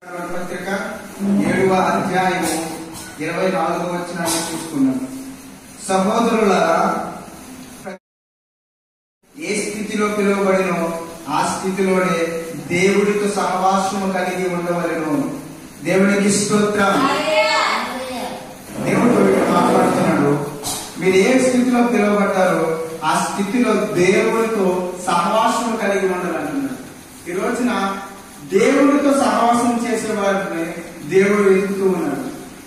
పత్రిక 7వ అధ్యాయము 24వ వచనాన్ని చూసుకున్నాం. సహోదరులారా, ఏ స్థితిలో పిలువబడినో ఆ స్థితిలోనే దేవుడితో సహవాసము కలిగి ఉండవలెను. దేవునికి స్తోత్రం. దేవుడితో మాట్లాడుతున్నాడు. మీరు ఏ స్థితిలో పిలువబడ్డారో ఆ స్థితిలో దేవుడితో సహవాసము కలిగి ఉండాలంటున్నాడు. ఈ రోజున దేవుడితో సహవాసం చేసే వారిని దేవుడు ఎదుగుతూ ఉన్నాడు.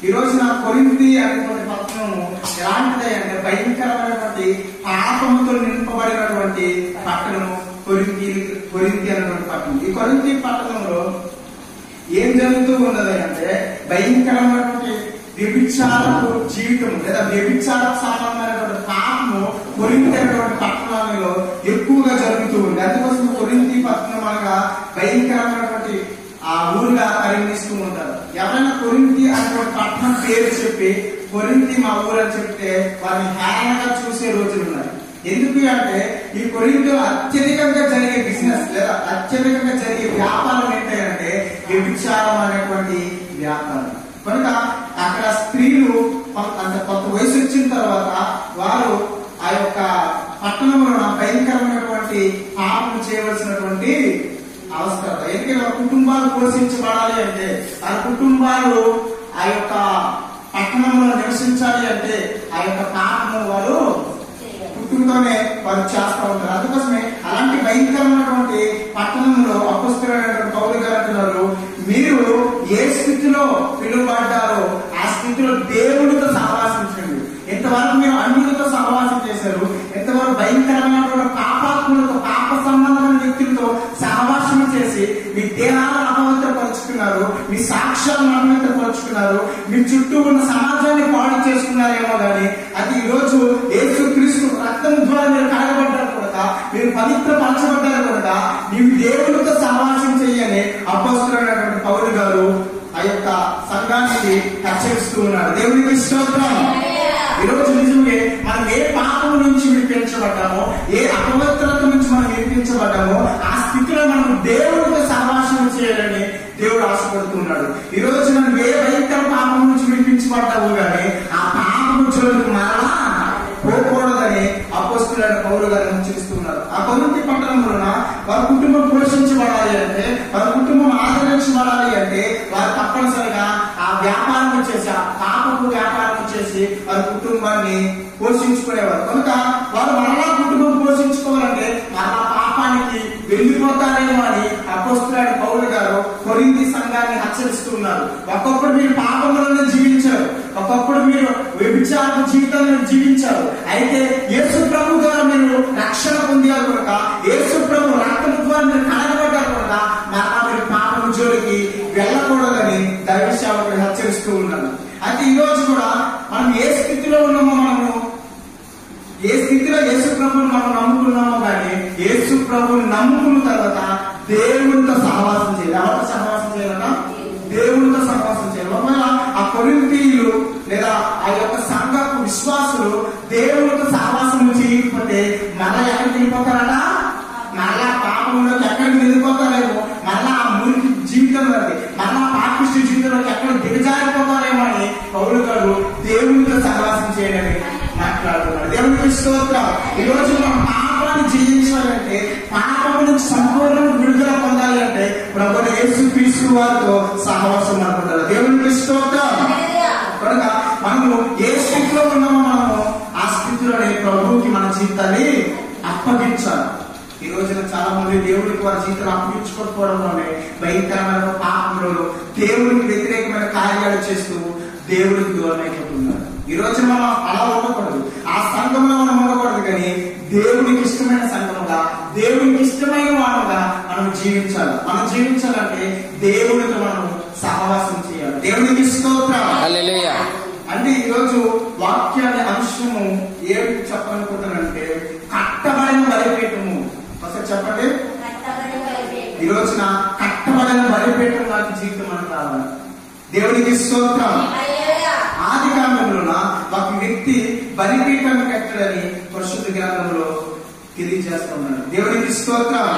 ఈ రోజున కొరింథీ అనేటువంటి పట్టణము ఎలాంటిది అంటే భయంకరమైనటువంటి పాపముతో నింపబడినటువంటి పట్టణము కొరింథీ అనేటువంటి పట్టణం. ఈ కొరింథీ పట్టణంలో ఏం జరుగుతూ ఉన్నది అంటే భయంకరమైనటువంటి వ్యభిచారపు జీవితం లేదా వ్యభిచారకు సంబంధమైనటువంటి పాపము కొరింథీ అనేటువంటి పట్టణాలలో ఎక్కువగా జరుగుతూ ఉంది. అందుకోసం కొరింథీ పట్టణం అనగా భయంకరమైనటువంటి ఆ ఊరుగా పరిగణిస్తూ ఉంటారు. ఎవరైనా కొరింథీ అనేటువంటి పట్టణం పేరు చెప్పి కొరింథీ మా ఊరు అని చెప్తే వారిని హేళనగా చూసే రోజులు ఉన్నాయి. ఎందుకు అంటే ఈ కొరింథీలో అత్యధికంగా జరిగే బిజినెస్ లేదా అత్యధికంగా జరిగే వ్యాపారం ఏంటంటే వ్యభిచారం అనేటువంటి వ్యాపారం. కనుక అక్కడ స్త్రీలు అంత కొత్త వయసు వచ్చిన తర్వాత వారు ఆ యొక్క పట్టణంలో భయంకరమైనటువంటి పాపం చేయవలసినటువంటి అవసరం. ఎందుకంటే వారి కుటుంబాలు పోషించబడాలి అంటే ఆ కుటుంబాలు ఆ యొక్క పట్టణంలో నివసించాలి అంటే ఆ యొక్క పాపము వారు కుటుంబంతోనే వారు చేస్తూ ఉంటారు. అందుకోసమే అలాంటి భయంకరమైనటువంటి పట్టణంలో అపొస్తలుడైనటువంటి పౌలు గారు అంటున్నారు, మీరు ఏ స్థితిలో పిలువబడ్డారో ఆ స్థితిలో దేవుడితో సహవాసించండి. ఎంతవరకు మీరు అన్యులతో సహవాసం చేశారు, ఎంతవరకు భయంకరమైనటువంటి పాపాత్ములతో పాప సంబంధమైన వ్యక్తులతో సహవాసం చేసి మీ దేహాలను అపవిత్రపరుచుకున్నారు, మీ సాక్ష్యాలను అపవిత్రపరుచుకున్నారు, మీ చుట్టూ ఉన్న సమాజాన్ని పాడు చేసుకున్నారేమో కానీ అది ఈ రోజు యేసుక్రీస్తు రక్తం ద్వారా మీరు కడగబడ్డారు కూడా, మీరు పవిత్రపరచబడ్డారు కూడా, నీవు దేవుడితో సహవాసం చెయ్యని అపొస్తలుడైనటువంటి పౌలు గారు ఆ యొక్క సంఘానికి హెచ్చరిస్తూ ఉన్నారు. దేవునికి స్తోత్రం. ఈ రోజు నిజమే మనం ఏ పాపం నుంచి విడిపించబడ్డామో, ఏ అపవిత్రత నుంచి మనం విడిపించబడ్డామో ఆ స్థితిలో మనం దేవుడితో సహవాసం చేయాలని దేవుడు ఆశపడుతున్నాడు. ఈ రోజు మనం ఏ భయంకర పాపం నుంచి విడిపించబడ్డావు కానీ ఆ పాపము జోలికి మరలా పోకూడదని అపొస్తలుడైన పౌలు గారు హెచ్చరిస్తున్నారు. ఆ కొరింథీ పట్టణంలో వారి కుటుంబం పోషించబడాలి అంటే, వారి కుటుంబం ఆదరించబడాలి అంటే వారు తప్పనిసరిగా ఆ వ్యాపారం చేసి ఆ పాపపు వ్యాపారం చేసి వారి కుటుంబాన్ని పోషించుకునేవారు. కనుక వారు మరలా కుటుంబం పోషించుకోవాలంటే మరలా పాపానికి వెళ్ళిపోతారేమో అని అపొస్తలుడైన పౌలు గారు కొరింథీ సంఘాన్ని హెచ్చరిస్తున్నారు. ఒక్కొక్కడు మీరు పాపంలోనే జీవించారు, ఒకప్పుడు మీరు వ్యభిచార జీవితాన్ని జీవించారు. అయితే యేసు ప్రభు ద్వారా మీరు రక్షణ పొందారు కనుక, యేసు ప్రభు రక్తం ద్వారా మీరు కడగబడ్డారు కనుక మరలా మీరు పాపం జోలికి వెళ్ళకూడదని దైవ సేవకుడు హెచ్చరిస్తూ ఉన్నారు. అయితే ఈ రోజు కూడా మనం ఏ స్థితిలో ఉన్నామో, మనము ఏ స్థితిలో యేసు ప్రభుని మనం నమ్ముకున్నామో కానీ యేసు ప్రభుని నమ్ముకున్న తర్వాత దేవుడితో సహవాసం చేయాలి. ఎవరితో సహవాసం చేయాలన్నా దేవుడితో సహవాసం చేయాలి. ఒకవేళ ఆ కొరింథీయులు లేదా ఆ యొక్క సంఘపు విశ్వాసులు దేవుడితో సహవాసం చేయకపోతే మళ్ళా ఎక్కడికి వెళ్ళిపోతారట, మళ్ళా పాపంలోకి ఎక్కడికి వెళ్ళిపోతారేమో, మళ్ళా ఆ మురికి జీవితంలోకి మళ్ళా పాపిష్టి జీవితంలోకి ఎక్కడ దిగజారిపోతారేమో అని పౌలు గారు దేవుడితో సహవాసం చేయడానికి మాట్లాడుతున్నాడు. దేవుడికి స్తోత్రం. ఈ రోజు మనం పాపాన్ని జయించాలంటే, పాపం నుంచి సంపూర్ణ విడుదల పొందాలి అంటే ప్రభువైన యేసుక్రీస్తు వారితో సహవాసం అనుకుంటారు. దేవుడికి స్తోత్రం. కనుక మనము ఏ స్థితిలో ఉన్నామో మనము ఆ స్థితిలోనే ప్రభువుకి మన జీవితాన్ని అప్పగించాలి. ఈ రోజున చాలా మంది దేవుడికి వారి జీవితాన్ని అప్పగించుకోకపోవడంలోనే భయంకరమైన పాపంలో దేవుడికి వ్యతిరేకమైన కార్యాలు చేస్తూ దేవుడికి దూరం అయిపోతున్నారు. ఈ రోజు మనం అలా ఉండకూడదు, ఆ సంఘంలో మనం ఉండకూడదు, కానీ దేవుడికి ఇష్టమైన సంఘముగా, దేవుడికి ఇష్టమైన వాడుగా మనం జీవించాలి. మనం జీవించాలంటే దేవుడితో మనం సహవాసం చేయాలి. దేవుడికి స్తోత్రం. హల్లెలూయా. అంటే ఈ రోజు వాక్యాన్ని అంశము ఏమి చెప్పాలనుకుంటానంటే కట్టబడిన బలిపీఠము. ఒకసారి చెప్పండి. ఈ రోజున కట్టబడిన బలిపీఠం లాంటి జీవితం మనకు కావాలి. దేవుడికి స్తోత్రం. ఆది కాలంలో ఒక వ్యక్తి బలిపీఠాన్ని కట్టడని పరిశుద్ధ గ్రంథంలో తెలియజేస్తున్నాడు. దేవుడికి స్తోత్రం.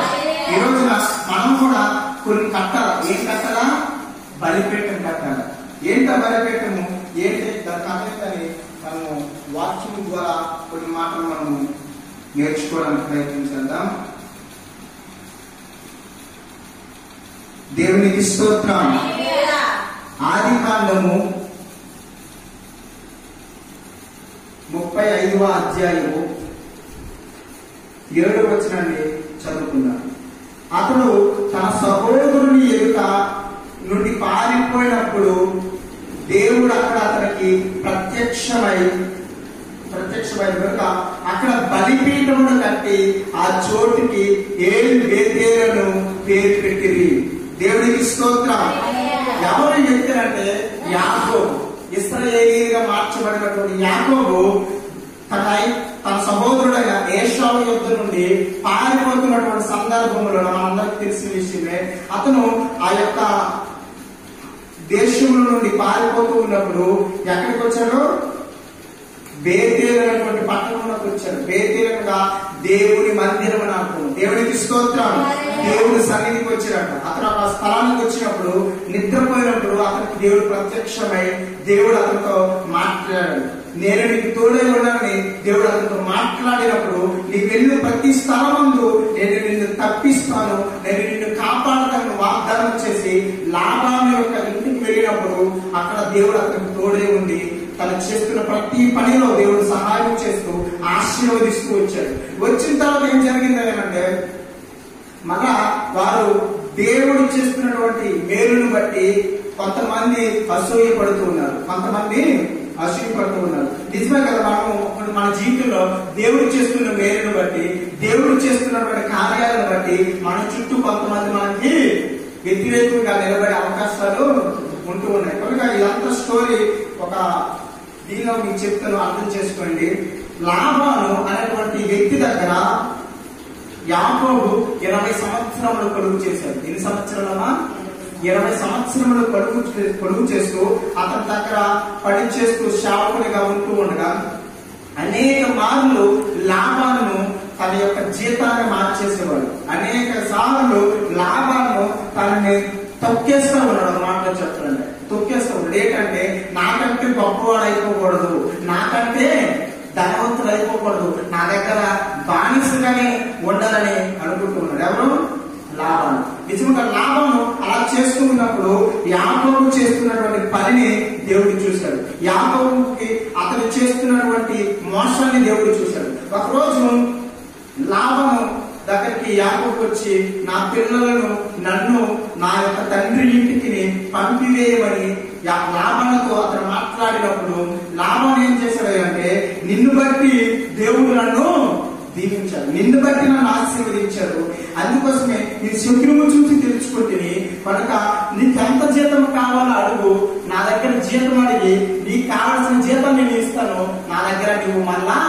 ఈ రోజున మనం కూడా కొన్ని కట్టాలి. ఏం కట్టాలా? బలిపీఠం కట్టాలి. ఏంట బలిపీఠము ఏంటి దాని కథని మనము వాక్యం ద్వారా కొన్ని మాటలు మనము నేర్చుకోవడానికి ప్రయత్నించేద్దాం. దేవునికి స్తోత్రం. ఆదికాండము 35వ అధ్యాయము 7వ వచనాన్ని చదువుకున్నాడు. అతడు తన సహోదరుని ఎదుట నుండి పారిపోయినప్పుడు దేవుడు అక్కడ అతనికి ప్రత్యక్షమై కనుక అక్కడ బలిపీఠమును కట్టి ఆ చోటుకి 7 బేతేలను పేరు పెట్టిరి. దేవునికి స్తోత్రం. ఎవరు వ్యక్తులంటే యాకోబు, ఇశ్రాయేలీయుగా మార్చబడినటువంటి యాకోబు తన సహోదరుడైన ఏశావు యుద్ధ నుండి పారిపోతున్నటువంటి సందర్భంలో మనందరికి తెలిసిన విషయమే. అతను ఆ యొక్క దేశంలో నుండి పారిపోతూ ఉన్నప్పుడు ఎక్కడికి వచ్చాడు? బేతేలు అనేటువంటి పట్టణంలోకి వచ్చాడు. బేతేలు అనగా దేవుని మందిరం అని అర్థం. దేవునికి స్తోత్రం. దేవుడి సన్నిధికి వచ్చినట్ట. అతను ఆ స్థలానికి వచ్చినప్పుడు నిద్రపోయినప్పుడు అతనికి దేవుడు ప్రత్యక్షమై దేవుడు అతనితో మాట్లాడాడు. నేను నీకు తోడై ఉన్నానని దేవుడు అతనితో మాట్లాడినప్పుడు నీకు వెళ్ళిన ప్రతి స్థలమందు నేను నిన్ను తప్పిస్తాను, నేను నిన్ను కాపాడతాను వాగ్దానం చేసి లాబాను యొక్క ఇంటికి వెళ్ళినప్పుడు అక్కడ దేవుడు అతనికి తోడే ఉండి తను చేస్తున్న ప్రతి పనిలో దేవుడు సహాయం చేస్తూ ఆశీర్వదిస్తూ వచ్చాడు. వచ్చిన తర్వాత ఏం జరిగింది అంటే మళ్ళా వారు దేవుడు చేస్తున్నటువంటి మేలును బట్టి కొంతమంది అసూయ పడుతూ ఉన్నారు, కొంతమంది అసూయ పడుతూ ఉన్నారు. నిజమే కదా, మనం మన జీవితంలో దేవుడు చేస్తున్న మేలును బట్టి, దేవుడు చేస్తున్నటువంటి కార్యాలను బట్టి మన చుట్టూ కొంతమంది మనకి వ్యతిరేకంగా నిలబడే అవకాశాలు ఉంటూ ఉన్నాయి. కనుక ఇదంతా స్టోరీ ఒక దీనిలో మీకు చెప్తాను, అర్థం చేసుకోండి. లాబాను అనేటువంటి వ్యక్తి దగ్గర యాకోబు 20 సంవత్సరములు పొడుగు చేశాడు. ఎన్ని సంవత్సరాలమా? 20 సంవత్సరములు పొడుగు చేస్తూ అతని దగ్గర పని చేస్తూ సేవకునిగా ఉంటూ ఉండగా అనేక మార్లు లాబాను తన యొక్క జీతాన్ని మార్చేసేవాడు. అనేక సార్లు లాబాను తనని తొక్కేస్తూ ఉన్నాడు. మాటలో చెప్తాడంటే తొక్కేస్తూ ఉన్నాడు. ఏంటంటే నాకంటే గొప్పవాడు అయిపోకూడదు, నాకంటే ధనవంతుడు అయిపోకూడదు, నా దగ్గర బానిసగానే ఉండాలని అనుకుంటూ ఉన్నాడు. ఎవరు? లాబాను. నిజంగా లాబాను అలా చేస్తూ ఉన్నప్పుడు యాకోబు చేస్తున్నటువంటి పనిని దేవుడు చూశాడు. యాకోబుకి అతను చేస్తున్నటువంటి మోసాన్ని దేవుడు చూశాడు. ఒకరోజు లాబాను దగ్గరికి యాకోబు వచ్చి నా పిల్లలను నన్ను నా యొక్క తండ్రి ఇంటికి పంపివేయమని లాబానుతో అతను మాట్లాడినప్పుడు లాబాను ఏం చేశాడు అంటే నిన్ను బట్టి దేవుడు నన్ను దీవించాడు, నిన్ను బట్టి నన్ను ఆశీర్వదించాడు, అందుకోసమే నీ శత్రువు చూసి తెలుసుకుంటే కనుక నీకు ఎంత జీతం కావాలో అడుగు, నా దగ్గర జీతం అడిగి నీకు కావాల్సిన జీతం నేను ఇస్తాను, నా దగ్గర నువ్వు మళ్ళా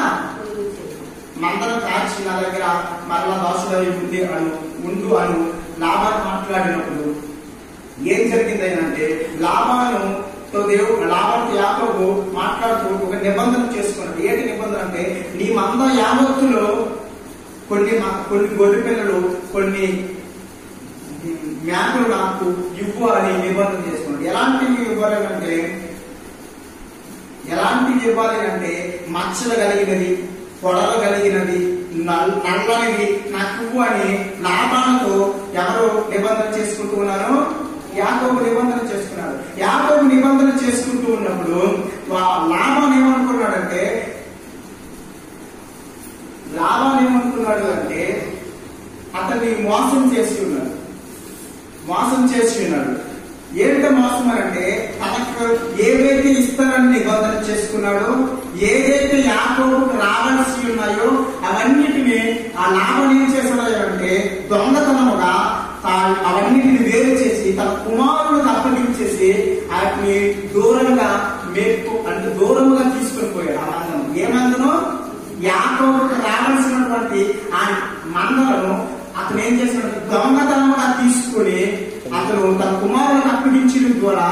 మందరం కాల్చి నా దగ్గర మరలా దాసుడు ఉంది అను ఉండు అను లాబాను మాట్లాడినప్పుడు ఏం జరిగింది అంటే లాబానుతో యాకోబు మాట్లాడుతూ ఒక నిబంధన చేసుకున్నాడు. ఏంటి నిబంధన అంటే నీ మంద యావత్తులో కొన్ని గొర్రె పిల్లలు కొన్ని మేకలు నాకు ఇవ్వు అని నిబంధన చేసుకున్నాడు. ఎలాంటివి ఇవ్వాలి అంటే మచ్చలు కలిగినది, పొడలు కలిగినది, నల్లనివి నాకు ఇవ్వు అని లాబానుతో ఎవరు నిబంధన చేసుకుంటూ ఉన్నారు? యాకోబు నిబంధన చేసుకున్నాడు. యాకోబు నిబంధన చేసుకుంటూ ఉన్నప్పుడు లాబాను ఏమనుకున్నాడు అంటే అతన్ని మోసం చేసి ఉన్నాడు. ఏంటో మోసం అంటే తనకు ఏవైతే ఇస్తారని నిబంధన చేసుకున్నాడో, ఏదైతే యాకోబుకు రావాల్సి ఉన్నాయో అవన్నిటిని ఆ లాబాను ఏం చేశాడు అంటే దొంగతనముగా అవన్నిటిని వేరు చేసి తన కుమారులకు అప్పగించేసి వాటిని దూరంగా దూరంగా తీసుకుని పోయాడు. ఆ మందను ఏ మందను? యాకోబుకు రావాల్సినటువంటి ఆ మందలను అతను ఏం చేశాడు? దొంగతనంగా తీసుకుని అతను తన కుమారులకు అప్పగించడం ద్వారా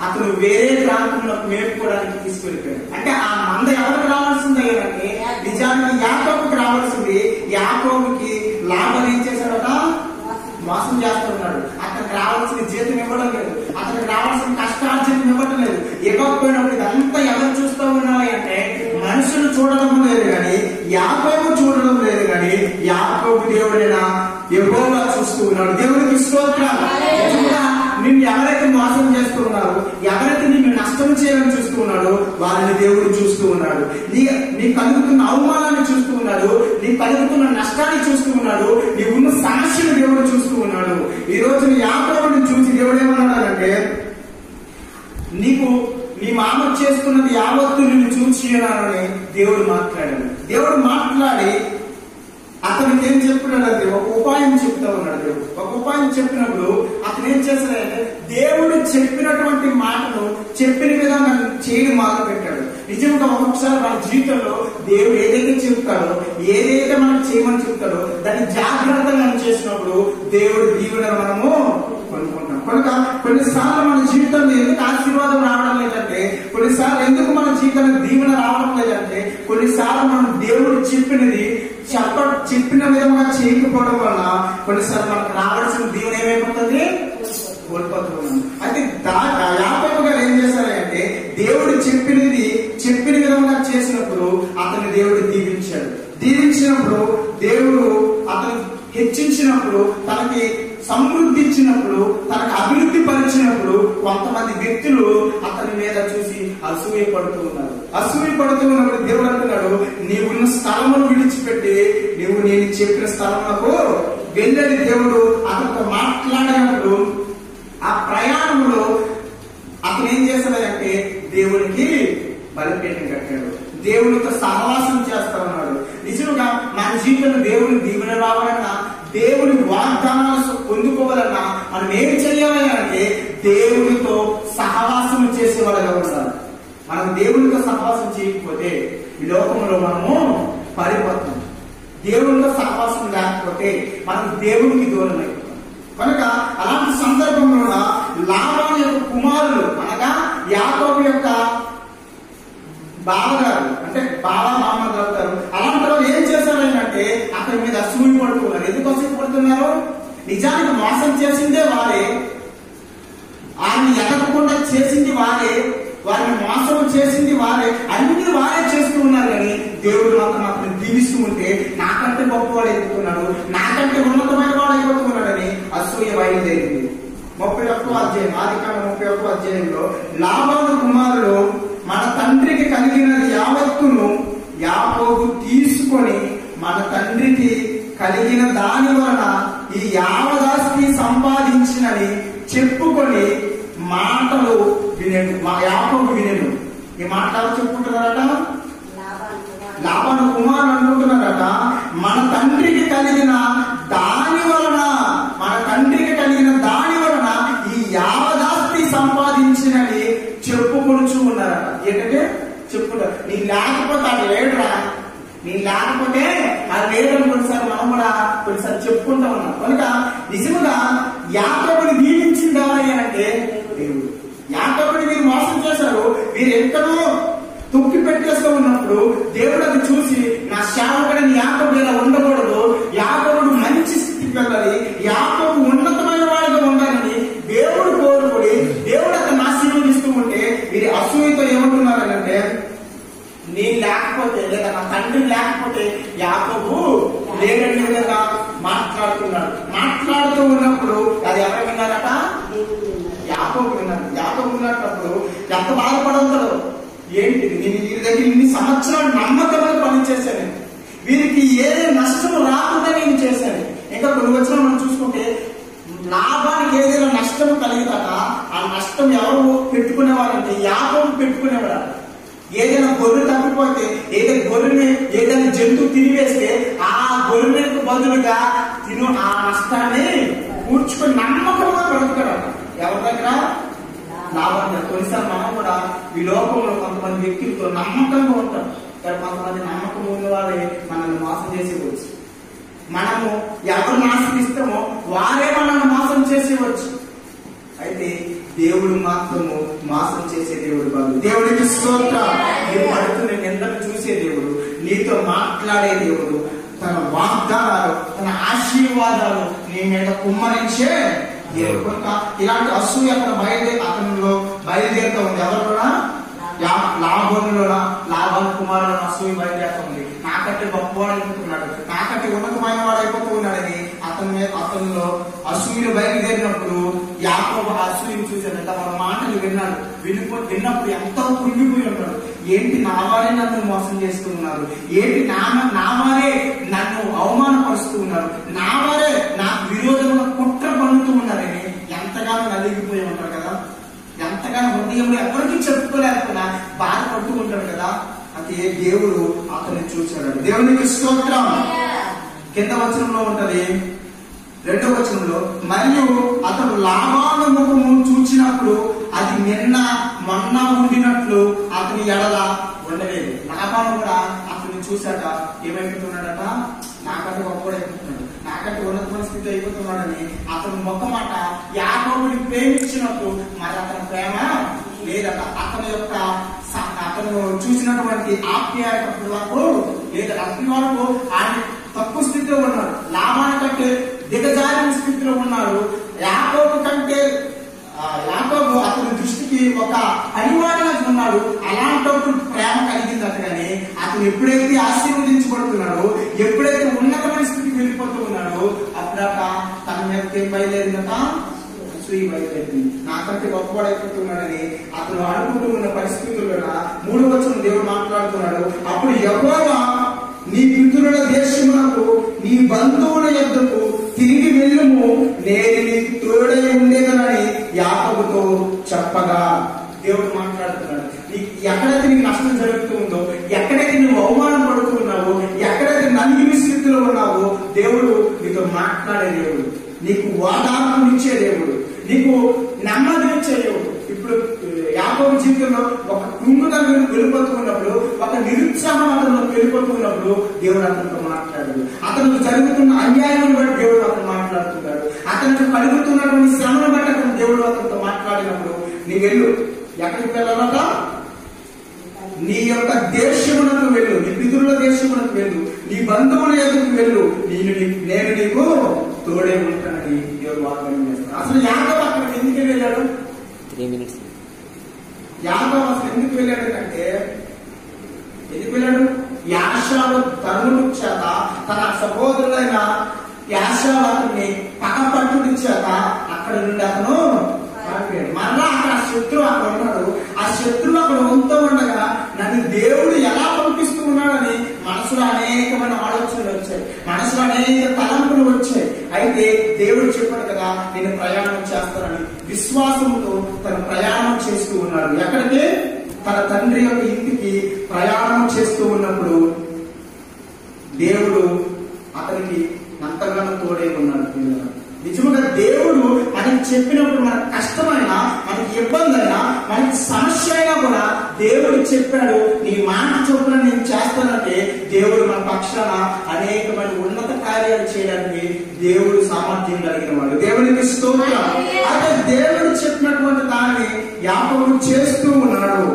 అతను వేరే ప్రాంతంలోకి మేపుకోవడానికి తీసుకెళ్ళిపోయాడు. అంటే ఆ మంద ఎవరికి రావాల్సిందే అంటే నిజానికి యాకోబుకి రావాల్సింది. యాకోబుకి లాబాను ఏం చేశాడట? మోసం చేస్తూ ఉన్నాడు. అతనికి రావాల్సిన జీతం ఇవ్వడం లేదు, అతనికి రావాల్సిన యాకోబు చూడడం లేదు, కానీ యాకోబు దేవుడైనా యెహోవా చూస్తూ ఉన్నాడు. దేవుడికి స్తోత్రం. నిన్ను ఎవరైతే మోసం చేస్తూ ఉన్నారు, ఎవరైతే నిన్ను నష్టం చేయాలని చూస్తూ ఉన్నాడు, వారిని దేవుడు చూస్తూ ఉన్నాడు. నీ కలుగుతున్న అవమానాన్ని చూస్తూ ఉన్నాడు, నీ కలుగుతున్న నష్టాన్ని చూస్తూ ఉన్నాడు, నీ ఉన్న సమస్యను దేవుడు చూస్తూ ఉన్నాడు. ఈ రోజు నీ యాకోబుని చూసి దేవుడు ఏమన్నాడంటే, నీకు నీ మామ చేస్తున్నది యావత్తు నిన్ను చూసినానని దేవుడు మాట్లాడాడు. దేవుడు మాట్లాడి అతనికి ఏం చెప్పినాడంటే ఒక ఉపాయం చెప్తా ఉన్నాడు. దేవుడు ఒక ఉపాయం చెప్పినప్పుడు అతను ఏం చేస్తాడంటే, దేవుడు చెప్పినటువంటి మాటను చెప్పిన విధంగా చేయడం మొదలు పెట్టాడు. నిజంగా ఒక్కొక్కసారి మన జీవితంలో దేవుడు ఏదైతే చెప్తాడో, ఏదైతే మనం చేయమని చెప్తాడో దాన్ని జాగ్రత్తగా మనం చేసినప్పుడు దేవుడు దీవెన మనము కొనుక్కుంటాం. కనుక కొన్నిసార్లు మన జీవితంలో ఎందుకు ఆశీర్వాదం రావడం లేదంటే, కొన్నిసార్లు ఎందుకు మన జీవితంలో దీవెన రావడం లేదంటే, కొన్నిసార్లు మనం దేవుడు చెప్పిన విధంగా చేయకపోవడం వల్ల కొన్నిసార్లు మనకు రావాల్సిన దీవెన ఏమైపోతుంది, కోల్పోతున్నాం. అయితే యాకోబు గారు ఏం చేశారంటే, దేవుడు చెప్పిన విధంగా చేసినప్పుడు అతన్ని దేవుడు దీవించినప్పుడు దేవుడు అతను హెచ్చించినప్పుడు, తనకి సమృద్ధి ఇచ్చినప్పుడు, తనకు అభివృద్ధి పరిచినప్పుడు కొంతమంది వ్యక్తులు అతని మీద చూసి అసూయ పడుతూ ఉన్నప్పుడు దేవుడు అంటున్నాడు, నీవున్న స్థలమును విడిచిపెట్టి నువ్వు నేను చెప్పిన స్థలములకు వెళ్ళని దేవుడు అతనితో మాట్లాడినప్పుడు ఆ ప్రయాణంలో అతను ఏం చేస్తాడంటే దేవునికి బలిపీఠం కట్టాడు, దేవునితో సహవాసం చేస్తా ఉన్నాడు. నిజంగా మన జీవితంలో దేవుని దీవెన రావాలన్నా, దేవుని వాగ్దానాలు పొందుకోవాలన్నా మనం ఏం చేయాలి అంటే దేవునితో సహవాసం చేసేవాళ్ళగా ఉండాలి. మనం దేవునితో సహవాసం చేయకపోతే ఈ లోకంలో మనము పడిపోతాం. దేవునితో సహవాసం లేకపోతే మనం దేవునికి దూరం అయిపోతాం. కనుక అలాంటి సందర్భంలో లాబాను యొక్క కుమారులు అనగా యాకోబు యొక్క బావగారు, అంటే బావా మామగారు అవుతారు. అలాంటి వాళ్ళు ఏం చేశారంటే అతని మీద అసూయ పడుతున్నారు. ఎందుకు అసూయ పడుతున్నారు? నిజానికి మోసం చేసిందే వారే, ఆయన ఎదగకుండా చేసింది వారే, వారిని మోసం చేసింది వారే, అన్ని వారే చేస్తూ ఉన్నారు. కానీ దేవుడు మాత్రం అతను దీవిస్తూ ఉంటే నాకంటే గొప్పవాడు ఎదుగుతున్నాడు, నాకంటే ఉన్నతమైన వాడు అయిపోతున్నాడని అసూయ బయలుదేరింది. 31వ అధ్యాయం, ఆదికాండం 31వ అధ్యాయంలో లాబాను కుమారులు మన తండ్రికి కలిగినది యావత్తును యాకోబు తీసుకొని మన తండ్రికి కలిగిన దాని వలన ఈ యావదాస్తి సంపాదించినని చెప్పుకొని మాటలు వినను. మా యాకోబు వినను. ఈ మాటలు చెప్పుకుంటున్నారట, లాబాను కుమారులు అనుకుంటున్నారట, మన తండ్రికి కలిగిన దాని వలన ఈ యావదాస్తి సంపాదించినని చెప్పుకొనుచు ఉన్నారట. ఏంటంటే చెప్పుకుంటారు, నీకు లేకపోతే అది లేడురా, నీకు లేకపోతే అది లేదని కొన్నిసార్లు మనం కూడా కొన్నిసార్లు చెప్పుకుంటా ఉన్నాం. కనుక నిజంగా యాకోబుని దీవించింది ఎవరయ్యారంటే దేవుడు. యాకోబుని మీరు మోసం చేశారు, మీరు ఎక్కడో తొక్కి పెట్టేస్తూ ఉన్నప్పుడు దేవుడు అది చూసి నా సేవకుడని యాకోబు ఇలా ఉండకూడదు, యాకోబుడు మంచి స్థితికి వెళ్ళాలి, యాకోబు ఉన్నతమైన వాడిగా ఉండాలని దేవుడు కోరుకొని దేవుడు అతను ఆశీర్వదిస్తూ ఉంటే మీరు అసూయతో ఏమంటున్నారంటే, నేను లేకపోతే లేదా నా తండ్రి లేకపోతే యాకోబు లేడని విధంగా మాట్లాడుతూ ఉన్నప్పుడు అది ఎవరు విన్నారట? యాకోబు విన్నారు. యాకోబు విన్నప్పుడు ఎంత బాధపడుతాడో, ఏంటి నేను వీరి దగ్గర ఇన్ని సంవత్సరాలు నమ్మకమైన పని చేశాను, వీరికి ఏ నష్టం రాకుండా నేను చేశాను. ఇంకా కొన్ని వచ్చిన మనం చూసుకుంటే లాభానికి ఏదైనా నష్టం కలిగితాక ఆ నష్టం ఎవరు పెట్టుకునేవారంటే యాకోబు పెట్టుకునేవాడు. ఏదైనా గొర్రె తప్పిపోతే, ఏదైనా జంతువు తిరివేస్తే ఆ గొర్రెకు బదులుగా ఆ నష్టాన్ని కూర్చుకొని నమ్మకంగా బ్రతుకుతాడు. ఎవరి దగ్గర? లాభం. కొన్నిసార్లు మనం కూడా ఈ లోకంలో కొంతమంది వ్యక్తులతో నమ్మకంగా ఉంటాం, కానీ కొంతమంది నమ్మకం ఉన్న వారే మనల్ని మోసం చేసేవచ్చు. మనము ఎవరిని ఆశ్రయిస్తామో వారే మనల్ని మోసం చేసేవచ్చు. అయితే దేవుడు మాత్రము మోసం చేసే దేవుడు కాదు. దేవుడికి స్తోత్రం. నీవు పడుతున్న నిందను చూసే దేవుడు, నీతో మాట్లాడే దేవుడు, తన వాగ్దానాలు, తన ఆశీర్వాదాలు నీ మీద కుమ్మరించే దేవుడు. ఇలాంటి అసూయ అతనిలో బయలుదేరుతూ ఉంది. ఎవరు కూడా? లాభాను కుమారులను అసూయ బయలుదేరుతూ ఉంది. నాకంటే నాకంటే గొప్పవాడు అయిపోతున్నాడు, నాకంటే ఉన్నతమైన వాడు అయిపోతూ ఉన్నాడని అతనిలో అసూయను బయలుదేరినప్పుడు యాకోబు అసూయను చూశాడంట. మన మాటలు విన్నప్పుడు ఎంతో కృంగిపోయి ఉంటాడు. ఏంటి నా వారే నన్ను మోసం చేస్తూ ఉన్నారు, ఏంటి నా వారే నన్ను అవమానపరుస్తూ ఉన్నారు, నా వారే నాకు విరోధంగా కుట్ర పన్నుతూ ఉన్నారని ఎంతగానో నలిగిపోయి ఉంటారు కదా. ఎంతగానో హృదయంలో ఎవరికి చెప్పుకోలేకుండా బాధపడుతూ ఉంటాడు కదా. అది దేవుడు అతన్ని చూశాడు. దేవునికి స్తోత్రం. కింద వచనంలో ఉంటది, 2వ వచనంలో, మరియు అతడు లాభాల ముఖము చూచినప్పుడు అది నిన్న మొన్న ఉండినట్లు అతని ఎడల ఉండలేదు. లాభాలు కూడా అతన్ని చూశాక ఏమైపోతున్నాడట, నాకంటే గొప్పవాడైపోతున్నాడు, నాకంటే ఉన్నతమైన స్థితి అయిపోతున్నాడని అతను మొక్కమాట యాకోబుని ప్రేమించినప్పుడు మరి అతని ప్రేమ లేదట. అతను చూసినటువంటి ఆప్యాయత వరకు లేదట. అతని వరకు ఆయన తక్కువ స్థితిలో ఉన్నాడు, లాభాల కంటే దిగజారిన స్థితిలో ఉన్నాడు. యాకోబు అతని దృష్టికి ఒక పనివాడిగా ఉన్నాడు. అలాంటప్పుడు ప్రేమ కలిగిందట. కానీ అతను ఎప్పుడైతే ఆశీర్వదించబడుతున్నాడో, ఎప్పుడైతే ఉన్నతమైన స్థితికి వెళ్ళిపోతూ ఉన్నాడో అప్పుడాక తన మీద బయలుదేరిందట, అసూయ బయలుదేరింది. నాకంటే గొప్పవాడైపోతున్నాడని అతను అనుకుంటూ ఉన్న పరిస్థితుల్లో 3వ వచనం దేవుడు మాట్లాడుతున్నాడు. అప్పుడు యెహోవా నీ పితరుల దేశమునకు నీ బంధువుల యొద్దకు తిరిగి వెళ్ళుము, నేను నీకు తోడై ఉండేదనని యాకోబుతో చెప్పగా. దేవుడు మాట్లాడుతున్నాడు. ఎక్కడైతే నీకు నష్టం జరుగుతూ ఉందో, ఎక్కడైతే నువ్వు అవమానం పడుతూ ఉన్నావో, ఎక్కడైతే నలిగిన స్థితిలో ఉన్నావో నీతో మాట్లాడే దేవుడు, నీకు ఓదార్పునిచ్చే దేవుడు, నీకు నెమ్మదినిచ్చే దేవుడు. ఇప్పుడు యాకోబు జీవితంలో ఒక కృంగుదల వెళ్ళిపోతున్నప్పుడు, ఒక నిరుత్సాహం అతను వెళ్ళిపోతున్నప్పుడు దేవుడు అతనితో మాట్లాడాడు. అతనికి జరుగుతున్న అన్యాయం బట్టి దేవుడు అతను మాట్లాడుతున్నాడు. అతనికి కలుగుతున్నటువంటి శ్రమను బట్టి అతను దేవుడు అతనితో మాట్లాడినప్పుడు నీ వెళ్ళు, ఎక్కడికి వెళ్ళాలట, నీ యొక్క దేశమునకు వెళ్ళు, నీ పితరుల దేశమునకు వెళ్ళు, నీ బంధువుల ఎదుకు వెళ్ళు, నేను నీకు తోడే ఉంటానని దేవుడు వాగ్దానం చేస్తాడు. అసలు యాకోబు అక్కడికి ఎందుకు వెళ్ళాడు? 3 minutes. యాకోబు అసలు ఎందుకు వెళ్ళాడు అంటే, ఎందుకు వెళ్ళాడు? యాషావు తరుణుడు చేత, తన సహోదరులైన యాషావుని పక్కపట్టుడి చేత అక్కడ నుండి అతను మరలా అక్కడ శత్రువు అక్కడ ఉన్నాడు. ఆ శత్రువు అక్కడ ఉంటూ ఉండగా నన్ను దేవుడు ఎలా పంపిస్తూ ఉన్నాడని మనసులో అనేకమైన ఆలోచనలు వచ్చాయి, మనసులో అనేక తలంపులు వచ్చాయి. అయితే దేవుడు చెప్పాడు కదా, నేను ప్రయాణం చేస్తానని విశ్వాసంతో తను ప్రయాణం చేస్తూ ఉన్నాడు. ఎక్కడికి? తన తండ్రి యొక్క ఇంటికి ప్రయాణం చేస్తూ ఉన్నప్పుడు దేవుడు అతనికి ఎంతగానో తోడే ఉన్నాడు. నిజంగా దేవుడు మనకి చెప్పినప్పుడు మనకు కష్టమైనా, మనకి ఇబ్బంది అయినా, మనకి సమస్య అయినా కూడా దేవుడు చెప్పాడు, నీ మాట చొప్పున నేను చేస్తానంటే దేవుడు మన పక్షాన అనేకమైన ఉన్నత కార్యాలు చేయడానికి దేవుడు సామర్థ్యం కలిగిన వాడు. దేవునికి స్తోత్రం. అయితే దేవుడు చెప్పినటువంటి దాన్ని యాకోబు చేస్తూ ఉన్నాడు.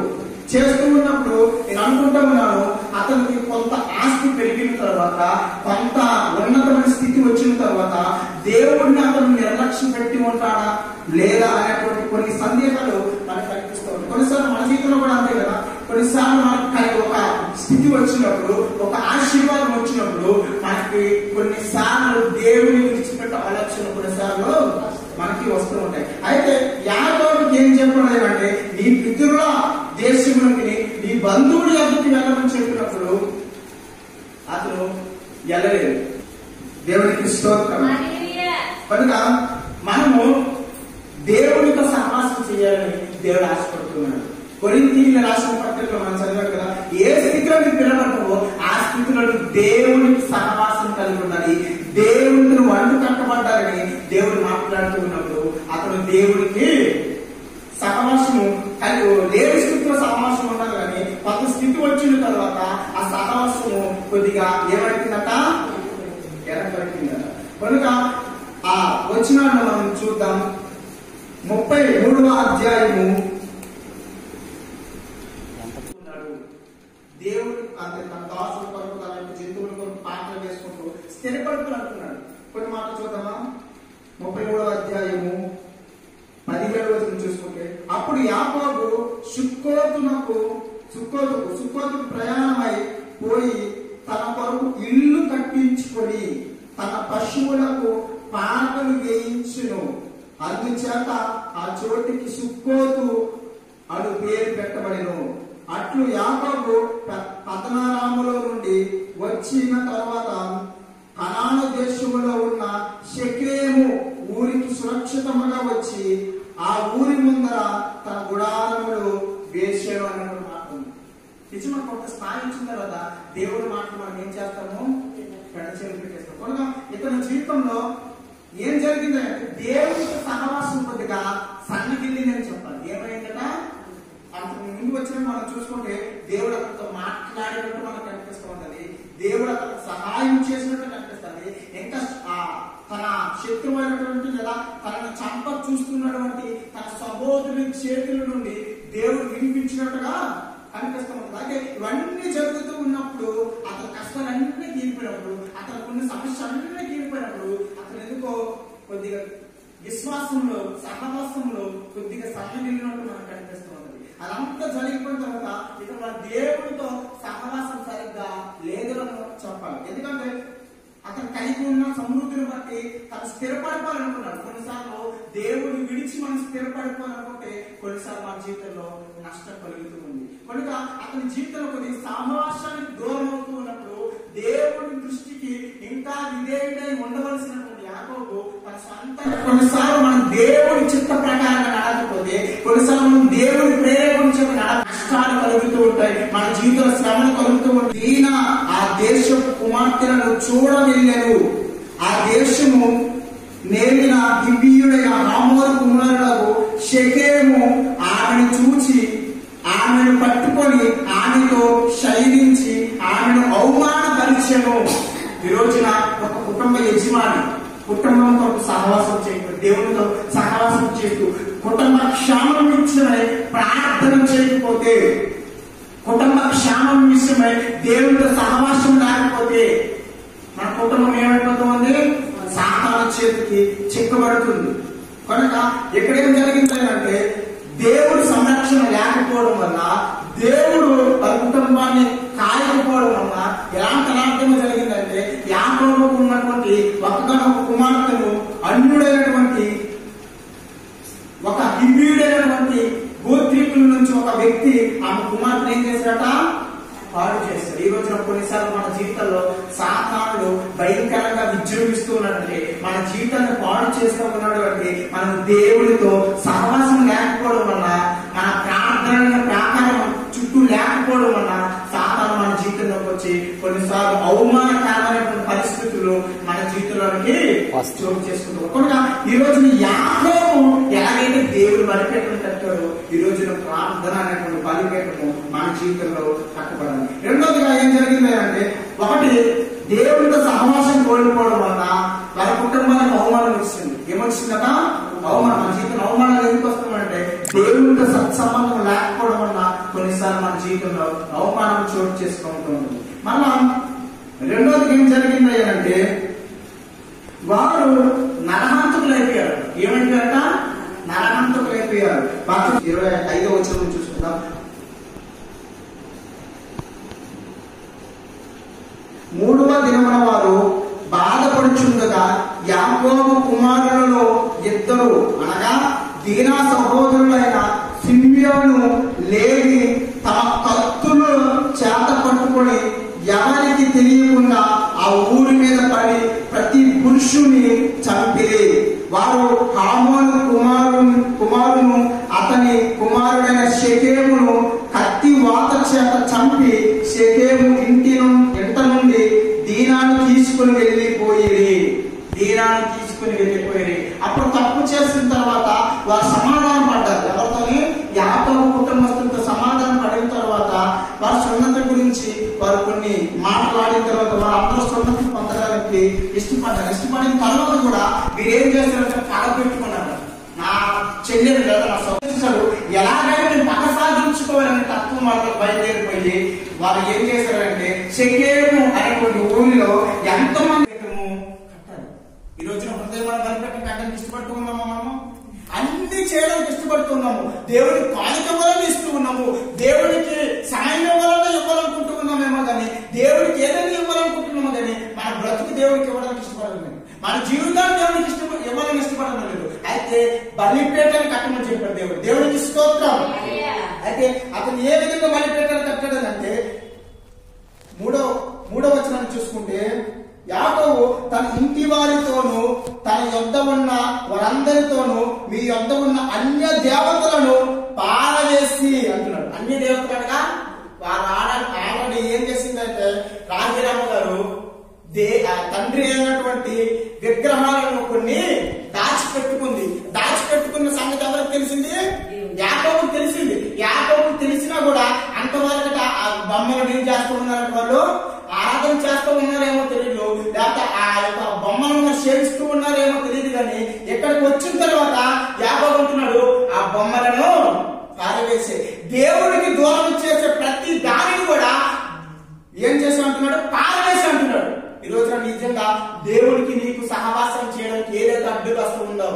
చేస్తూ ఉన్నప్పుడు నేను అనుకుంటా ఉన్నాను, అతనికి కొంత ఆస్తి పెరిగిన తర్వాత, కొంత ఉన్నతమైన స్థితి వచ్చిన తర్వాత దేవుడిని అతను నిర్లక్ష్యం పెట్టి ఉంటాడా లేదా అనేటువంటి కొన్ని సందేహాలు మనకు కనిపిస్తూ ఉంటాయి. కొన్నిసార్లు మన జీవితంలో కూడా అంతే కదా. కొన్నిసార్లు మనకి ఒక స్థితి వచ్చినప్పుడు, ఒక ఆశీర్వాదం వచ్చినప్పుడు మనకి కొన్నిసార్లు దేవుని విడిచిపెట్టే ఆలోచన కొన్నిసార్లు మనకి వస్తూ ఉంటాయి. అయితే యాకోబుకి ఏం చెప్పలేదు అంటే, నీ పితరుల దేశమునికి నీ బంధువుల యొద్దకు వెళ్ళమని చెప్పినప్పుడు అతను వెళ్ళలేదు. దేవునికి స్తోత్రం. కనుక మనము దేవునితో సహవాసం చేయాలని దేవుడు ఆశపడుతున్నాడు. కొరింథీయుల రాసిన పత్రికలో మనం చదివాం కదా, ఏ స్థితిలో నీకు పిలవడమో ఆ స్థితిలో దేవునికి సహవాసం కలిగి ఉండాలి, దేవునితో వంట కట్టబడ్డారని దేవుడు మాట్లాడుతూ ఉన్నప్పుడు అతను దేవుడికి సహవాసము లేని స్థితిలో సహవాసం ఉండాలి. కానీ కొంత స్థితి వచ్చిన తర్వాత ఆ సహవాసము కొద్దిగా ఏమైతుందట, ఎరగబట్టిందట. కనుక ఆ వచనాన్ని మనం చూద్దాం. 33వ అధ్యాయము. దేవుడు అంటే తన దాసుల కొరకు, తన జంతువుల కొరకు పాటలు వేసుకుంటూ స్థిరపడుతులు అంటున్నాడు. కొన్ని మాటలు చూద్దామా? 33వ అధ్యాయము 17వ వచనం చూసుకుంటే, అప్పుడు యాకోబు సుక్కోతుకు ప్రయాణమై పోయి తన కొరకు ఇల్లు కట్టించుకొని తన పశువులకు పాకలు వేయించును. అందుచేత ఆ చోటికి సుక్కోతు అను పేరు పెట్టబడెను. అట్లు యాకోబు పద్నారాములో నుండి వచ్చిన తర్వాత కనాను దేశములో ఉన్న షెకెము ఊరికి సురక్షితముగా వచ్చి ఆ ఊరి ముందర తన గుడారములు వేసాడు అన్నట్టు మాట ఉంది. నిజంగా కొంత స్థాయి వచ్చిన తర్వాత దేవుడి మాటలు మనం ఏం చేస్తాము, పెడచేలు పెట్టేస్తాం. కనుక ఇతని జీవితంలో ఏం జరిగిందంటే దేవుడితో సహవాసం కొద్దిగా సన్నగిల్లిందని చెప్పాలి. ఏమైందట, అంతకు ముందు వచ్చిన మనం చూసుకుంటే దేవుడు అతనితో మాట్లాడినట్టు మనకు కనిపిస్తూ ఉన్నది. దేవుడు అతనికి సహాయం చేసినట్టు కనిపిస్తుంది. ఇంకా తన శత్రువు అయినటువంటి లేదా తనను చంప చూస్తున్నటువంటి తన సహోదరుని చేతుల నుండి దేవుడు వినిపించినట్టుగా కనిపిస్తూ ఉంది. అయితే ఇవన్నీ జరుగుతూ ఉన్నప్పుడు అతని కష్టాలన్నీ తీరిపోయినప్పుడు, అతనికి సమస్యలన్నీ తీరిపోయినప్పుడు అతను ఎందుకో కొద్దిగా విశ్వాసంలో సహవాసంలో కొద్దిగా సన్నగిలినట్టు మనకు కనిపిస్తూ ఉన్నది. అదంతా జరిగిపోయిన తర్వాత ఇక మన దేవుడితో సహవాసం సరిగ్గా లేదని చెప్పాలి. ఎందుకంటే అతను కలిగి ఉన్న సమృద్ధిని బట్టి తను స్థిరపడిపోవాలనుకున్నాడు. కొన్నిసార్లు దేవుడు విడిచి మనం స్థిరపడిపోవాలనుకుంటే కొన్నిసార్లు మన జీవితంలో నష్టం కలుగుతూ ఉంది. కనుక అతని జీవితంలో కొన్ని సహవాసానికి దూరం అవుతూ ఉన్నప్పుడు దేవుడి దృష్టికి ఇంకా విధేయుడై ఉండవలసినటువంటి యాకోబు తన సొంత కొన్నిసార్లు మనం దేవుడి చిత్త ప్రకారంగా నడకపోతే, కొన్నిసార్లు మనం దేవుడి ప్రేరేపించే నష్టాలు కలుగుతూ ఉంటాయి, మన జీవితంలో శ్రమలు కలుగుతూ ఉంటాయి. ఈయన ఆ దేశపు కుమార్తెలను చూడవెళ్ళారు. ఆ దేశము నేలిన దివ్యుడైన హమోరు కుమారులకు షెకెము ఆమెను చూచి ఆమెను పట్టుకొని ఆమెతో శైలించి ఆమెను అవమానపరిచెను. ఈ రోజున ఒక కుటుంబ యజమాని కుటుంబం కొరకు సహవాసం చేయకు, దేవునితో సహవాసం చేయకు, కుటుంబ క్షేమం విషయమై ప్రార్థన చేయకపోతే, కుటుంబ క్షేమం విషయమై దేవునితో సహవాసం లేకపోతే మన కుటుంబం ఏమైపోతుంది, సాతాను చేతికి చిక్కబడుతుంది. కనుక ఎక్కడేం జరిగిందంటే దేవుడి సంరక్షణ లేకపోవడం వల్ల, దేవుడు వారి కుటుంబాన్ని కాయకపోవడం వల్ల ఎలాంటి అనార్థం జరిగిందంటే యాకోబుకు ఉన్నటువంటి ఒక్కగానొక్క కుమార్తెను అన్యుడైనటువంటి ఒక హిబ్రీయుడైనటువంటి గోత్రీకుల నుంచి ఒక వ్యక్తి ఆమె కుమార్తెను ఏం చేశారట, పాడు చేస్తారు. ఈ రోజున కొన్నిసార్లు మన జీవితంలో సాతానుడు భయంకరంగా విజృంభిస్తూ ఉన్నట్టే మన జీవితాన్ని పాడు చేస్తూ ఉన్నాడు. అంటే మనం దేవుడితో సహవాసం లేకపోవడం వల్ల, మన ప్రార్థన ప్రాకారం చుట్టూ లేకపోవడం వల్ల సాతాను మన జీవితంలోకి వచ్చి కొన్నిసార్లు అవమానకరమైనటువంటి పరిస్థితులు మన జీవితంలోకి చోటు చేసుకుంటాం. కనుక ఈ రోజున యాకోబు ఎలాగైతే దేవుడు బలిపీఠం కట్టారో ఈ రోజున ప్రార్థన అనేటువంటి బలిపీఠము మన జీవితంలో కట్టబడాలి. రెండోదిగా ఏం జరిగింది అంటే, ఒకటి దేవుడితో సహవాసం కోల్పోవడం వల్ల వారి కుటుంబానికి అవమానం వచ్చింది. ఏమొచ్చిందట, అవమానం. మన జీవితంలో అవమానాలు ఎందుకు వస్తామంటే దేవుడితో సత్సంబంధం లేకపోవడం వల్ల కొన్నిసార్లు మన జీవితంలో అవమానం చోటు చేసుకుంటుంది. మళ్ళా రెండోది ఏం జరిగింది అంటే వారు నరహంతకులు అయిపోయారు. ఏమైపోయారట, నరహంతకులు అయిపోయారు. 25వ వచనం చూసుకుందాం. 3వ దినమున వారు బాధపడుచుండగా యాకోబు కుమారులలో ఇద్దరు అనగా దీనా సహోదరులైన సిమ్యోను లేవి తమ కత్తులు చేత పట్టుకొని ఎవరికి తెలియకుండా ఆ ఊరి మీద పడి ప్రతి పురుషుని చంపిరి. వారు హామోను కుమారును అతని కుమారుడైన షెకెమును కత్తి వాత చేత చంపి షెకెము ఇంట నుండి దీనాను తీసుకుని వెళ్ళిపోయి. అప్పుడు తప్పు చేసిన తర్వాత వారు సమాధానం పడ్డారు. ఎవరితోని, యాకోబు కుటుంబస్తులతో సమాధానం పడిన తర్వాత వారి సున్నత గురించి వారు కొన్ని మాట్లాడిన తర్వాత వారు అందరూ సున్నతి పొందడానికి ఇష్టపడ్డారు. ఇష్టపడిన తర్వాత కూడా వీరేం చేస్తారంటే పగపెట్టుకున్నారు. నా చెల్లెలు లేదా నా సోదరుడు ఎలాగైనా నేను పగ సాధించుకోవాలనే తత్వం వాళ్ళకి బయలుదేరిపోయి వారు ఏం చేశారంటే షెకెము అనేటువంటి ఊరిలో ఎంతమంది కట్టారు. ఈ రోజున హృదయమైన బలిపీఠం కట్టడానికి ఇష్టపడుతూ ఉన్నాము. మనము అన్ని చేయడానికి ఇష్టపడుతున్నాము. దేవుడికి కానుక వలన ఇస్తూ ఉన్నాము. దేవుడికి సాయం వలన ఇవ్వాలనుకుంటూ ఉన్నామేమో కానీ దేవుడికి ఏదైనా బలిపీఠాన్ని కట్టమని చెప్పాడు దేవుడు. దేవుడికి స్తోత్రం. అయితే అతను ఏ విధంగా బలిపీఠాన్ని కట్టాడనంటే మూడో వచనాన్ని చూసుకుంటే, యాకోబు తన ఇంటి వారితోనూ తన యొద్ద ఉన్న వారందరితోనూ మీ యొద్ద ఉన్న అన్య దేవతలను పారవేసి అంటున్నాడు. అన్య దేవతలుగా వారు ఆడని ఏం చేసిందంటే రాజరామ గారు తండ్రి అయినటువంటి విగ్రహాలను కొన్ని దాచిపెట్టుకున్న సంగతి ఎవరికి తెలిసింది? యాకోబుకు తెలిసింది. యాకోబుకు తెలిసినా కూడా అంతవరకు ఆ బొమ్మలను ఏం చేస్తూ ఉన్నారంటే వాళ్ళు ఆరాధన చేస్తూ ఉన్నారేమో తెలియదు, లేకపోతే ఆ యొక్క బొమ్మలను సేవిస్తూ ఉన్నారేమో తెలియదు. కానీ ఇక్కడికి వచ్చిన తర్వాత యాకోబు అంటున్నాడు ఆ బొమ్మలను పారవేసే, దేవుడికి దూరం చేసే ప్రతి దానిని కూడా ఏం చేసి అంటున్నాడు? పారవేసి అంటున్నాడు. ఈ రోజున నిజంగా దేవుడికి నీకు సహవాసం చేయడానికి ఏదైతే అడ్డుగా వస్తూ ఉందో,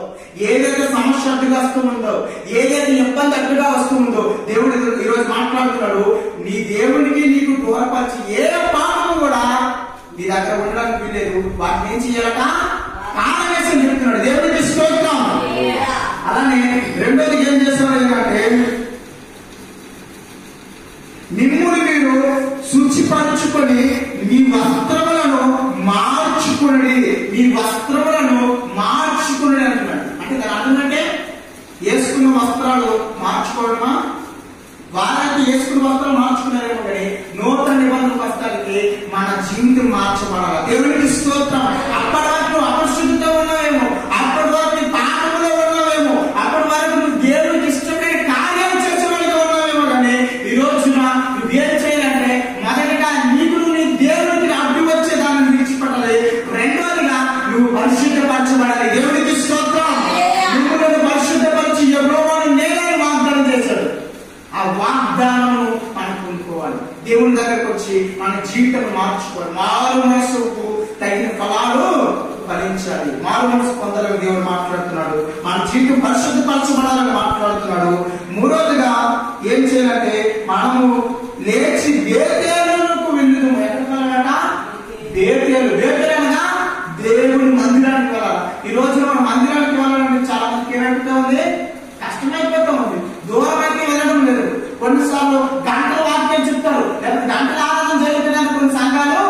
ఏదైతే సమస్య అడ్డుగా వస్తూ ఉందో, ఏదైతే ఇబ్బంది అడ్డుగా వస్తూ ఉందో, దేవుడు ఈ రోజు మాట్లాడుతున్నాడు. నీ దేవుడికి నీకు దూరపరిచి ఏ పాపము కూడా నీ దగ్గర ఉండడానికి వీలేదు. వాటిని ఏం చేయాలట? పారవేసి అని చెప్తున్నాడు. దేవుడికి స్తోత్రం. అలానే రెండోది ఏం చేస్తున్నారు ఏంటంటే, మిమ్ముని మీరు శుచిపరచుకొని మీ వస్త్రములను మార్చుకుని అంటున్నాడు. అంటే దాని అర్థం అంటే వేసుకున్న వస్త్రాలు మార్చుకోవడమా? వారికి వేసుకున్న వస్త్రాలు మార్చుకున్నారేమో కానీ నూతన నిబంధన వస్త్రాలకి మన జీవితం మార్చబడాలి. దేవునికి స్తోత్రం. అప్పటి వరకు నువ్వు అపరిశుద్ధితో ఉన్నావేమో, అప్పటి వరకు పాపంలో ఉన్నావేమో, అప్పటి వరకు నువ్వు దేవుడికి ఇష్టమైన కార్యాలు చేసేవాడిగా ఉన్నావేమో. కానీ ఈ రోజున నువ్వేం చేయాలంటే, మొదటిగా నీకు నీ దేవుడికి అడ్డు వచ్చే దాన్ని విడిచిపెట్టాలి. రెండోదిగా నువ్వు పరిశుద్ధపరచబడాలి. దేవుడికి స్తోత్రం. నువ్వు పరిశుద్ధపరిచి యెహోవాను నేనే వాగ్దానం చేశాడు. ఆ వాగ్దానం మనం పొందుకోవాలి. దేవుని దగ్గరకు వచ్చి మన జీవితం మార్చుకోవాలి. మారు మనసుకు తగిన ఫలాలు ఫలించాలి. మారు మనసు పొందాలని దేవుడు మాట్లాడుతున్నాడు. మన జీవితం పరిశుద్ధపరచబడాలని మాట్లాడుతున్నాడు. మూడోదిగా ఏం చేయాలంటే, మనము లేచి బేతేలుకు వెళ్ళుదాము. ఎక్కడికి వెళ్ళాలట? బేతేలనగా దేవుని మందిరానికి వెళ్ళాలి. ఈ రోజున మన మందిరానికి వెళ్ళాలంటే చాలా మందికి ఏమైపోతా ఉంది? కష్టమైపోతా ఉంది. దూరం అయితే వెళ్ళడం లేదు. కొన్నిసార్లు గంటల వాక్యం చెప్తారు, లేకపోతే గంటల ఆరాధన జరుగుతుందని కొన్ని సంఘాలు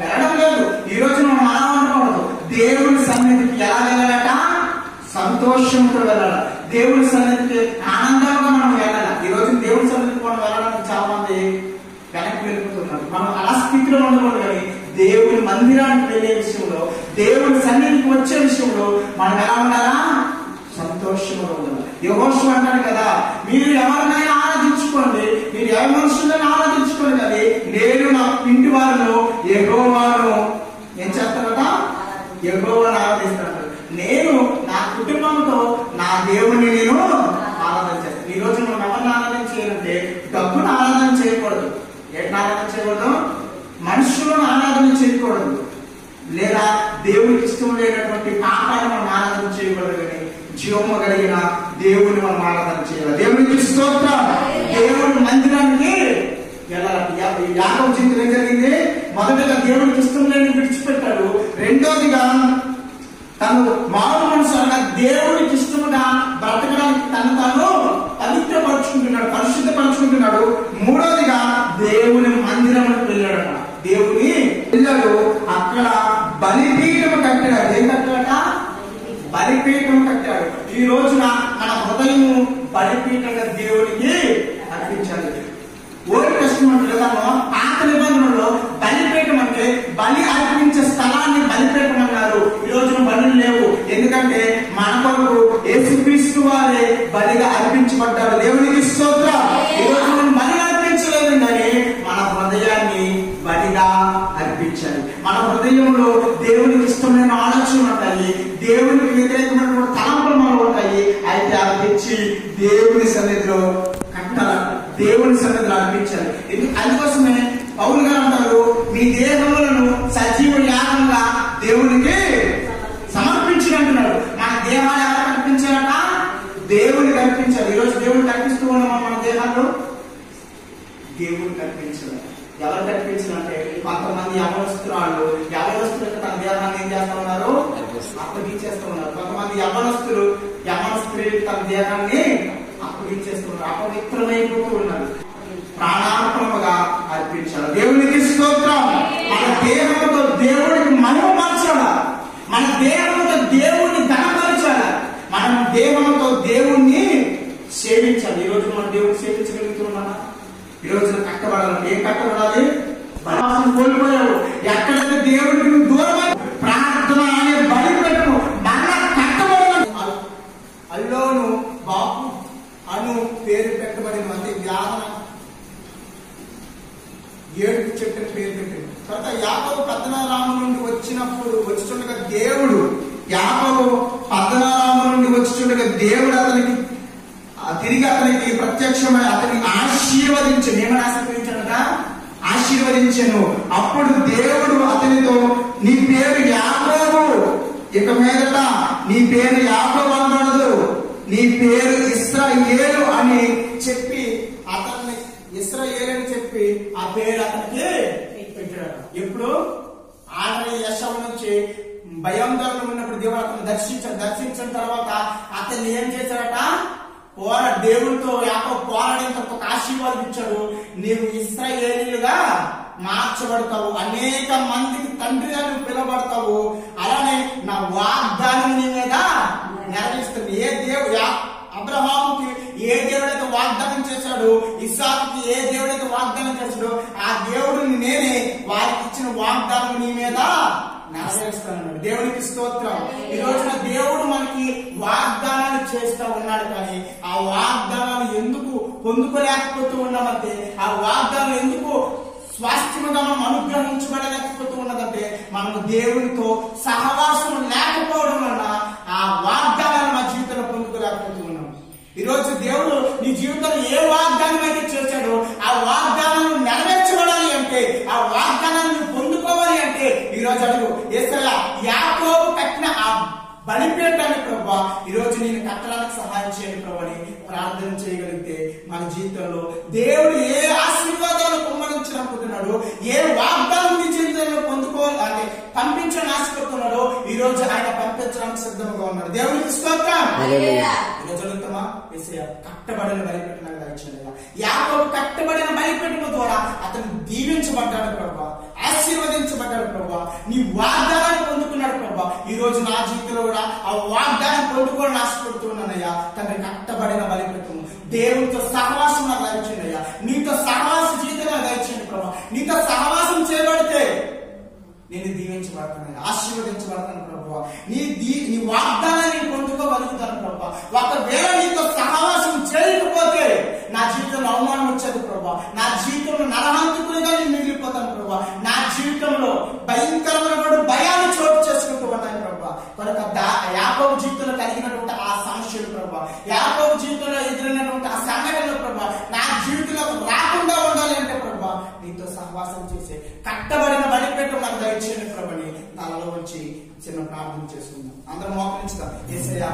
వెళ్ళడం లేదు. ఈ రోజు మనం అనుకోవద్దు. దేవుని సన్నిధికి ఎలా వెళ్ళాలట? సంతోషంతో వెళ్ళాలి. దేవుని సన్నిధికి ఆనందంగా మనం వెళ్ళాలి. ఈ రోజు దేవుని సన్నిధికి మనం వెళ్ళడానికి చాలా మంది వెనక్కి వెళ్ళిపోతున్నారు. మనం ఆ స్థితిలో ఉండకూడదు. కానీ దేవుని మందిరానికి వెళ్ళే విషయంలో, దేవుని సన్నిధికి వచ్చే విషయంలో మనం ఎలా ఉండాలా? సంతోషంగా ఉండాలి. యెహోషువ అంటాడు కదా, మీరు ఎవరినైనా ఆరాధించుకోండి, మీరు ఎవరి మనుషులను ఆరాధించుకోండి, కానీ నేను నా ఇంటి వారిలో యెహోవాను ఏం చేస్తానట? యెహోవాను ఆరాధిస్తాను. నేను నా కుటుంబంతో నా దేవుని నేను ఆరాధన చేస్తాను. ఈ రోజు మనం ఎవరిని ఆరాధన చేయాలంటే డబ్బును ఆరాధన చేయకూడదు. ఎట్లా ఆరాధన చేయకూడదు? మనుషులను ఆరాధన చేయకూడదు. లేదా దేవునికి ఇష్టం లేనటువంటి పాపాలను మనం ఆరాధన చేయకూడదు. కానీ జీవము కలిగిన దేవుని మనం ఆరాధన చేయాలి. దేవునికి స్తోత్రం. దేవుని మందిరానికి వెళ్ళాలి. యాకోబు జీవితం ఏం జరిగింది? మొదటిగా దేవునికి ఇష్టం లేని విడిచిపెట్టాడు. రెండోదిగా తను మారు మనసుగా దేవునికి ఇష్టముగా బ్రతకడానికి తను పవిత్రపరుచుకుంటున్నాడు, పరిశుద్ధపరుచుకుంటున్నాడు. మూడోదిగా దేవుని మందిరంలోకి వెళ్ళాడట. దేవుని వెళ్ళాడు. అక్కడ బలిపీఠం కట్టాడు. ఏం కట్టాడట? బలిపీఠం కట్టాడు. ఈ రోజున మన హృదయము బలిపీఠంగా దేవునికి అర్పించాలి. ఓల్డ్ టెస్టిమెంట్ లేదా పాత నిబంధనలో బలిపీఠం అంటే బలి అర్పించే స్థలాన్ని బలిపీఠం అన్నారు. ఈ రోజున బలులు లేవు. ఎందుకంటే మన కొరకు యేసుక్రీస్తు వారే బలిగా అర్పించబడ్డాడు. దేవునికి స్తోత్రం. ఈ రోజు మనం బలి అర్పించలేదు, కానీ మన హృదయాన్ని బలిగా అర్పించాలి. మన హృదయంలో దేవునికి ఇష్టమైన ఆలోచనలు ఉంటాయి, దేవునికి వ్యతిరేకమైన తలంపులు మనలో ఉంటాయి. అయితే అవి తెచ్చి దేవుని సన్నిధిలో కట్టాలి, దేవుని సన్నిధిలో అర్పించాలి. అందుకోసమే పౌలు గారు అంటారు, మీ దేహములను సజీవ యాగంగా దేవునికి సమర్పించినట్టున్నాడు. మన దేహాలు ఎలా కనిపించాలట? దేవునికి అర్పించాలి. ఈరోజు దేవుడికి అర్పిస్తూ ఉన్నామా? మన దేహాలు దేవుడికి అర్పించాలి. ఎవరు కనిపించాలంటే కొంతమంది యవనస్తులు తన దేహాన్ని ఏం చేస్తా ఉన్నారు? అప్పగించేస్తూ ఉన్నారు. కొంతమంది యవనస్తులు యమన స్త్రీలు తన దేహాన్ని అప్పగించేస్తున్నారు, అపవిత్రమైపోతూ ఉన్నారు. ప్రాణార్పణముగా అర్పించాలి. దేవునికి స్తోత్రం. మన దేహంతో దేవుడికి మహిమపరచాల, మన దేహంతో దేవుడిని ఘనపరచాల, మనం దేహంతో దేవుణ్ణి సేవించాలి. ఈ రోజు మనం దేవుడిని సేవించగలుగుతున్నామా? ఈ రోజున కట్టబడాలి. ఏం కట్టబడాలి? విశ్వాసం కోల్పోయావు. ఎక్కడైతే దేవుడికి నువ్వు దూరమై ప్రార్థన అనే బలి పెట్టు మళ్ళా కట్టబడాలి. అల్లోను బాపు అను పేరు పెట్టబడిన అంటే యాదన ఏడుపు చెట్టుని పేరు పెట్టింది. తర్వాత యాకోబు పద్నారాము నుండి వచ్చుచుండగా దేవుడు యాకోబు పద్నారాము నుండి వచ్చుచుండగా దేవుడు అతనికి తిరిగి అతనికి ప్రత్యక్షమై అతన్ని ఆశీర్వదించను. ఏమని ఆశీర్వదించాడట? ఆశీర్వదించను. అప్పుడు దేవుడు అతనితో నీ పేరు యాకోబు, ఇక మీదట నీ పేరు యాకోబు అనబడదు, నీ పేరు ఇశ్రాయేలు అని చెప్పి అతన్ని ఇశ్రాయేలు అని చెప్పి ఆ పేరు అతనికి పెట్టాడు. ఎప్పుడు ఆఖరి యెషయా నుంచి భయాందోళన ఉన్నప్పుడు దేవుడు అతను దర్శించిన తర్వాత అతన్ని ఏం చేశాడట? దేవుడితో యాకోబు పోరాడిన తర్వాత ఆశీర్వాదం ఇచ్చాడు. నీవు ఇశ్రాయేలీయులుగా మార్చబడతావు, అనేక మందికి తండ్రిగా నువ్వు పిలువబడతావు, అలానే నా వాగ్దానం నీ మీద నెరవేరుస్తుంది. ఏ దేవుడు అబ్రహాముకి ఏ దేవుడైతే వాగ్దానం చేశాడు, ఇస్సాకుకి ఏ దేవుడైతే వాగ్దానం చేశాడో ఆ దేవుడిని నేనే వారికి ఇచ్చిన వాగ్దానం నీ మీద నెరవేరుస్తాను. దేవునికి స్తోత్రం. ఈ రోజున దేవుడు మనకి వాగ్దానాలు చేస్తూ ఉన్నాడు, కానీ ఆ వాగ్దానాలు ఎందుకు పొందుకోలేకపోతూ ఉన్నామంటే, ఆ వాగ్దానం ఎందుకు స్వాస్థ్యముగా మనం అనుగ్రహించబడలేకపోతూ ఉన్నదంటే మనకు దేవుడితో సహవాసం లేకపోవడం వల్ల ఆ వాగ్దానాలు మా జీవితంలో పొందుకోలేకపోతూ ఉన్నాం. ఈ రోజు దేవుడు నీ జీవితంలో ఏ వాగ్దానం అయితే చేశాడో ఆ వాగ్దానాలు నెరవేర్చబడాలి అంటే, ఆ వాగ్దానాన్ని పొందుకోవాలి అంటే ఈ రోజు అడుగు యేసయ్యా యాకోబు కట్టిన ఆ బలిపీఠాన్ని ప్రభా ఈ రోజు నేను కట్టడానికి సహాయం చేయండి ప్రభు అని ప్రార్థన చేయగలిగితే మన జీవితంలో దేవుడు ఏ ఆశీర్వాదాలు పొందనుకుంటున్నాడు, ఏ వాగ్దానం నీ జీవితంలో పొందుకోవాలి అంటే పంపించని ఆశపడుతున్నాడో ఈ రోజు ఆయన పంపించడానికి సిద్ధంగా ఉన్నాడు. దేవునికి స్తోత్రం. ఈరోజు అడుగుతామా? యేసయ్యా కట్టబడిన బలిపీఠం నాకు దయచేయండి. యాకోబు కట్టబడిన బలిపీఠం ద్వారా అతను దీవించబడ్డాడు ప్రభా, ఆశీర్వదించబడ్డాడు ప్రభా, నీ వాగ్దానాన్ని పొందుకున్నాడు ప్రభా. ఈ రోజు నా జీవితంలో కూడా ఆ వాగ్దానం పొందుకోవాలని ఆశపడుతున్నానయ్యా. తండ్రి కట్టబడిన బలిపీఠము దేవునితో సహవాసం నాకు దయచేయండి అయ్యా. నీతో సహవాస జీవితం నాకు దయచేయండి ప్రభా. నీతో సహవాసం చేయబడితే నేను దీవించబడతాను, ఆశీర్వదించబడతాను ప్రభా. నీ వాగ్దానాన్ని పొందుకోగలుగుతాను ప్రభా. ఒకవేళ నీతో సహవాసం చేయకపోతే నా జీవితంలో అవమానం వచ్చేది ప్రభా, నా జీవితంలో నరహంతకులుగా నేను మిగిలిపోతాను ప్రభా, నా జీవితంలో భయంకరమైన భయాన్ని చోటు చేసుకుంటూ ఉంటాను ప్రభా. కనుక యాకోబు జీవితంలో కలిగినటువంటి ఆ సమస్యలు ప్రభా, యాకోబు జీవితంలో ఎదురైనటువంటి ఆ సంఘటనలు ప్రభా నా జీవితంలో రాకుండా ఉండాలి అంటే ప్రభా నీతో సహవాసం చేసే కట్టబడిన బలిపీఠం నాకు దయచేయండి ప్రభని తలలో వచ్చి చిన్న ప్రార్థన చేసుకుందాం. అందరం మోకరించుదాం. యేసయ్యా